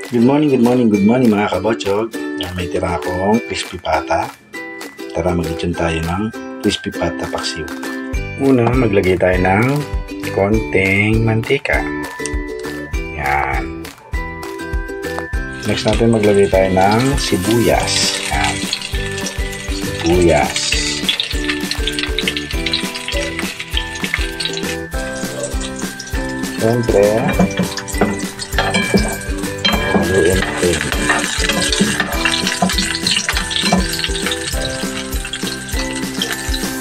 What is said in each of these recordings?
Good morning mga kabotsog. May tira akong crispy pata. Tara mag-lechon tayo ng crispy pata paksiw. Una, maglagay tayo ng konting mantika. Yan. Next natin maglagay tayo ng sibuyas. Yan. Sibuyas. Siyempre, haluin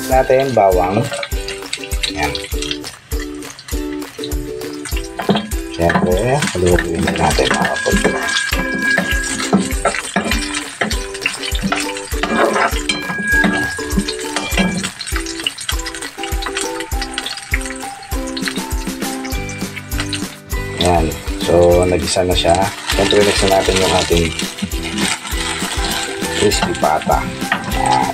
natin bawang. Yan. Siyempre, haluin natin mga kapatid. Yan. So, nag-isa na siya. Siyempre, next na natin yung ating crispy pata. Yan.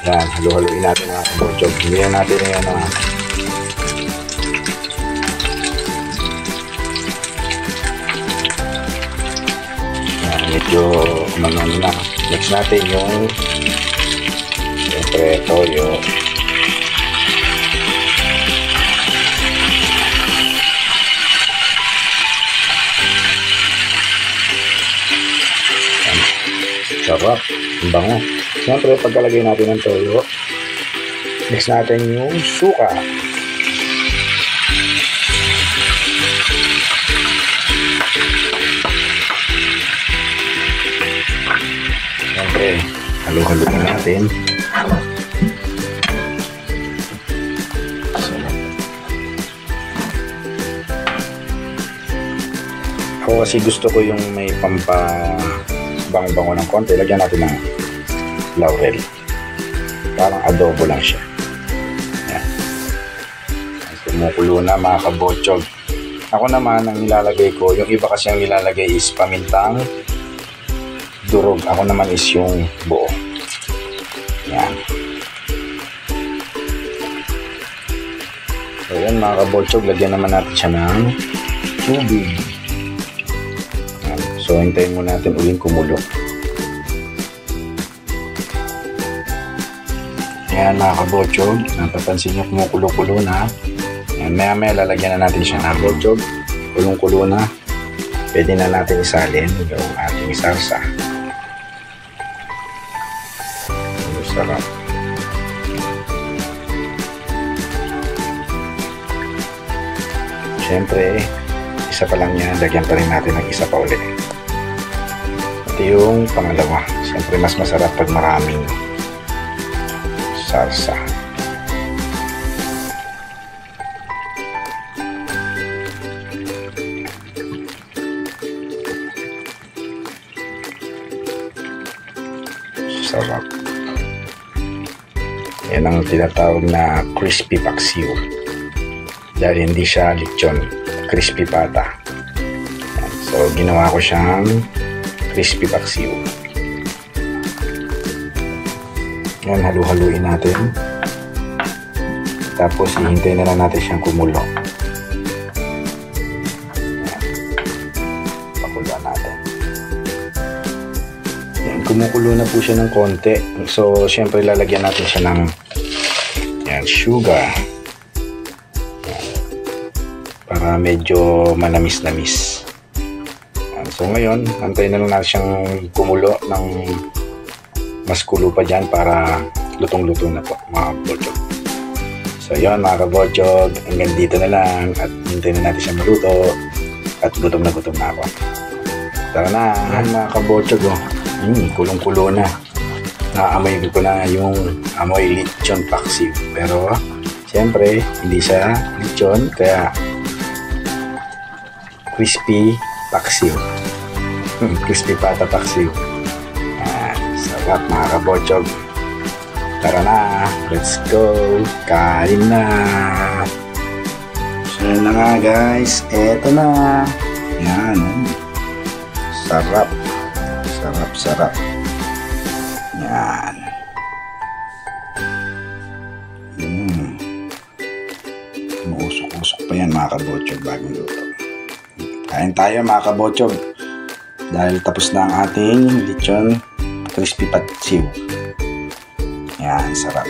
Yan. Halu-haluin natin mga kabotsog. Hindi na natin yung medyo umano na. Next natin yung siyempre toyo. Sarap, ang bango. Siyempre pagkalagay natin ng toyo, next natin yung suka. Siyempre, halo-haloin natin. Ako kasi gusto ko yung may bango-bango ng konti. Lagyan natin ng laurel. Parang adobo lang siya. Yan. Kumukulo na mga kabotsog. Ako naman, ang nilalagay ko, yung iba kasi ang nilalagay is pamintang durog. Ako naman is yung buo. Yan. So yan mga kabotsog, lagyan naman natin siya ng tubig. Yan. So hintayin muna natin uling kumulo. Yan mga kabotsog, napapansin nyo kumukulo-kulo na. Yan, maya-maya lalagyan na natin siya ng kabotsog. Kulong-kulo na. Pwede na natin isalin yung ating salsa. Sarap. Siyempre, isa pa lang yan, lagyan pa rin natin ng isa pa ulit. At yung pangalawa, siyempre mas masarap pag maraming salsa. Sarap. Yan ang tinatawag na crispy paksiw. Dahil hindi siya lechon, crispy pata. Yan. So, ginawa ko siyang crispy paksiw. Yan, halu-haluin natin. Tapos, hihintayin na lang natin siyang kumulo. Yan. Pakulo natin. Yan, kumukulo na po siya ng konti. So, syempre, lalagyan natin siya ng sugar. Yan. Para medyo manamis-namis. Yan. So, ngayon, antayin na lang natin siyang kumulo ng mas kulo pa dyan para lutong-luto na po mga kabotsog. So yun mga kabotsog, hanggang dito na lang at hintayin na natin siya maluto at gutom na ako. Tara na mga kabotsog, kulong-kulo na. Naamoy ko na yung amoy lechon paksiw, pero siyempre hindi siya lechon kaya crispy paksiw. Crispy pata paksiw. Sarap mga kabotsog. Tara na, let's go, kain na. So yun na nga guys, eto na. Yan, sarap. Sarap. Yan. Umusok-usok pa yan mga kabotsog bagong luto. Kain tayo mga kabotsog. Dahil tapos na ang ating lechon crispy patsiw. Yan, sarap.